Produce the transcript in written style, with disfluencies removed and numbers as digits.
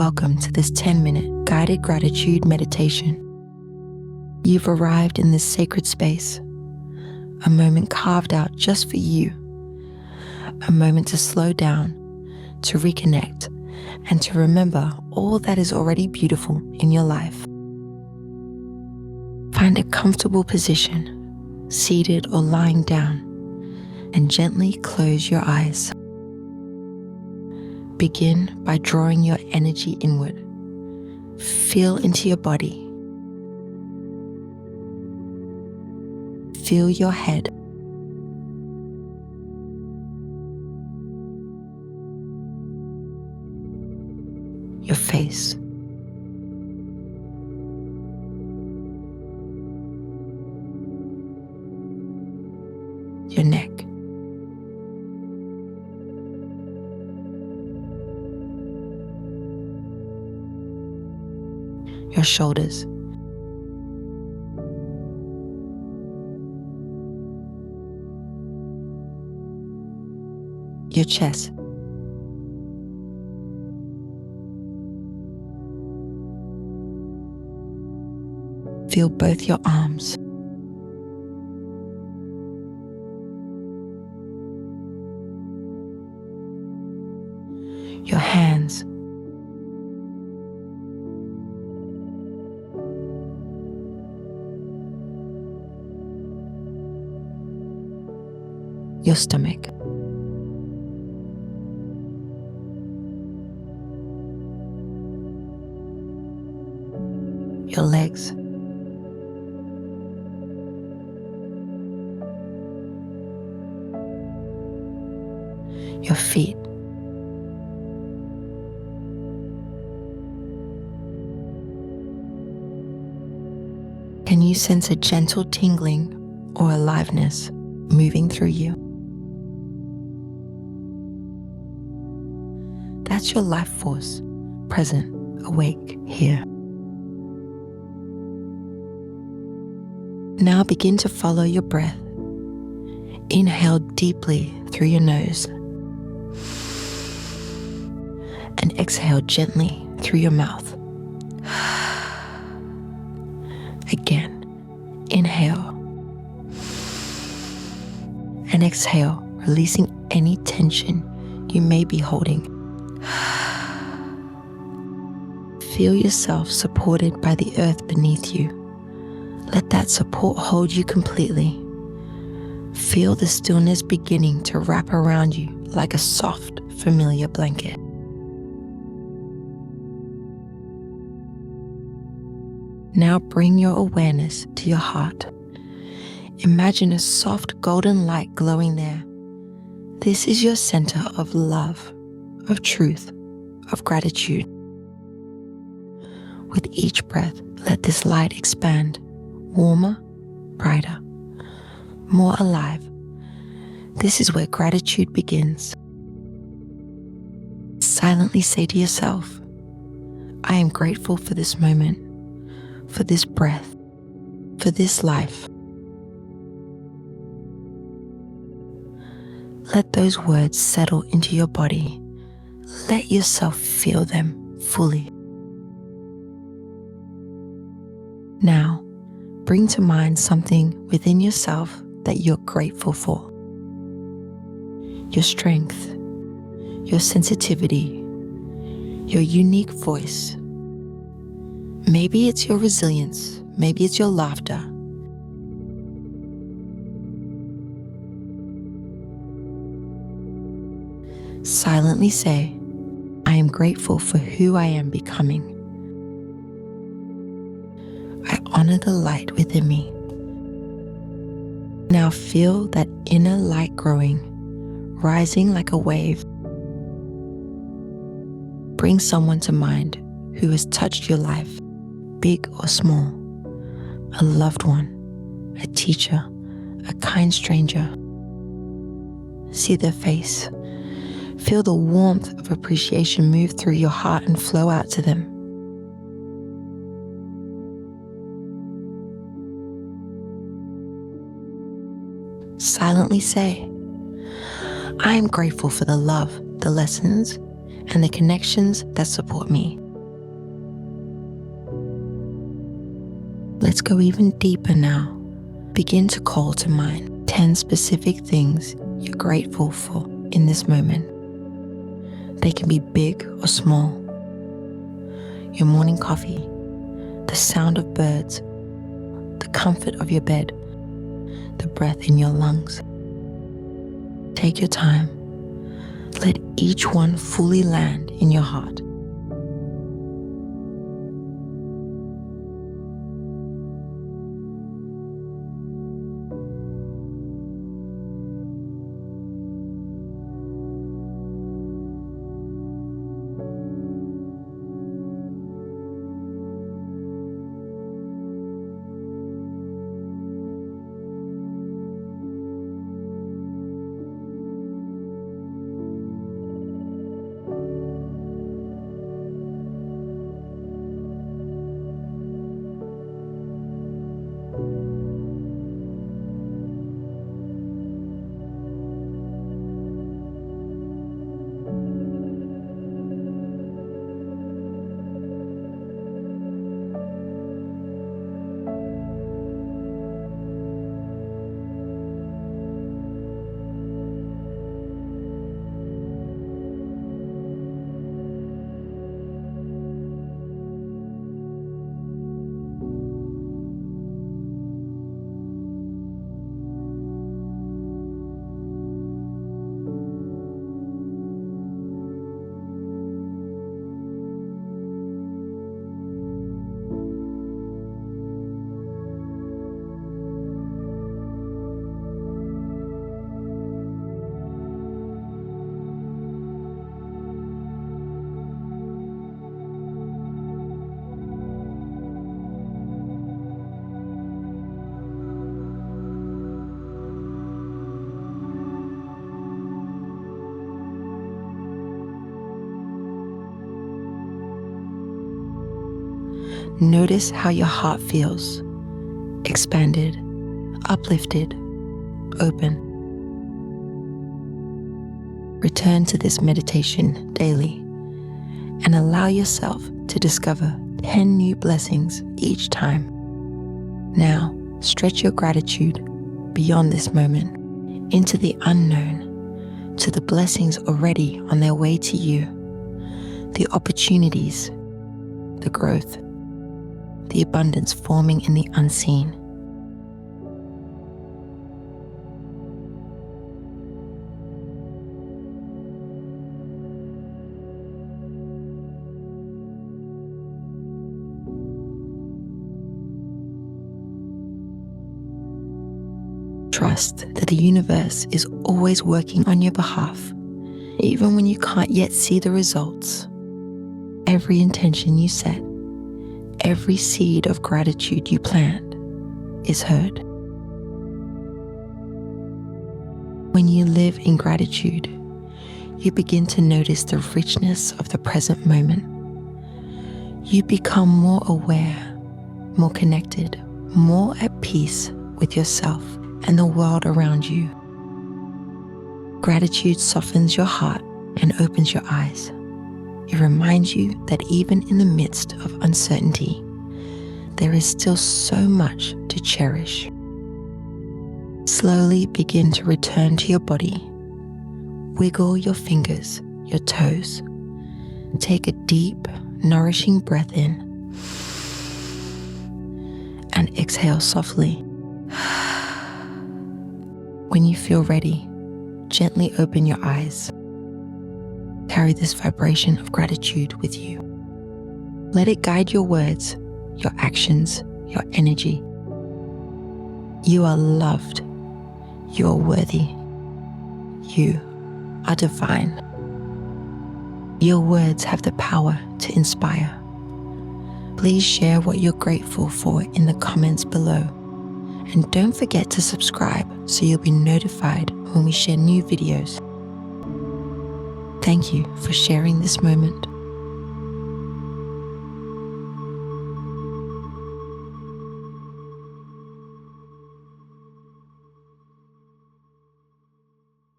welcome to this 10-minute guided gratitude meditation. You've arrived in this sacred space, a moment carved out just for you, a moment to slow down, to reconnect, and to remember all that is already beautiful in your life. Find a comfortable position, seated or lying down, and gently close your eyes. Begin by drawing your energy inward. Feel into your body. Feel your head. Your face. Your neck. Your shoulders. Your chest. Feel both your arms. Your hands. Your stomach. Your legs. Your feet. Can you sense a gentle tingling or aliveness moving through you? That's your life force, present, awake here. Now begin to follow your breath. Inhale deeply through your nose and exhale gently through your mouth. Again, inhale and exhale, releasing any tension you may be holding. Feel yourself supported by the earth beneath you. Let that support hold you completely. Feel the stillness beginning to wrap around you like a soft, familiar blanket. Now bring your awareness to your heart. Imagine a soft golden light glowing there. This is your center of love, of truth, of gratitude. With each breath, let this light expand, warmer, brighter, more alive. This is where gratitude begins. Silently say to yourself, I am grateful for this moment, for this breath, for this life. Let those words settle into your body. Let yourself feel them fully. Now, bring to mind something within yourself that you're grateful for. Your strength, your sensitivity, your unique voice. Maybe it's your resilience, maybe it's your laughter. Silently say, I am grateful for who I am becoming. I honor the light within me. Now feel that inner light growing, rising like a wave. Bring someone to mind who has touched your life, big or small. A loved one, a teacher, a kind stranger. See their face. Feel the warmth of appreciation move through your heart and flow out to them. Silently say, I am grateful for the love, the lessons, and the connections that support me. Let's go even deeper now. Begin to call to mind 10 specific things you're grateful for in this moment. They can be big or small. Your morning coffee, the sound of birds, the comfort of your bed, the breath in your lungs. Take your time. Let each one fully land in your heart. Notice how your heart feels, expanded, uplifted, open. Return to this meditation daily and allow yourself to discover 10 new blessings each time. Now, stretch your gratitude beyond this moment into the unknown, to the blessings already on their way to you, the opportunities, the growth, the abundance forming in the unseen. Trust that the universe is always working on your behalf, even when you can't yet see the results. Every intention you set, every seed of gratitude you plant is heard. When you live in gratitude, you begin to notice the richness of the present moment. You become more aware, more connected, more at peace with yourself and the world around you. Gratitude softens your heart and opens your eyes. It reminds you that even in the midst of uncertainty, there is still so much to cherish. Slowly begin to return to your body. Wiggle your fingers, your toes. Take a deep, nourishing breath in and exhale softly. When you feel ready, gently open your eyes. Carry this vibration of gratitude with you. Let it guide your words, your actions, your energy. You are loved. You are worthy. You are divine. Your words have the power to inspire. Please share what you're grateful for in the comments below. And don't forget to subscribe so you'll be notified when we share new videos. Thank you for sharing this moment.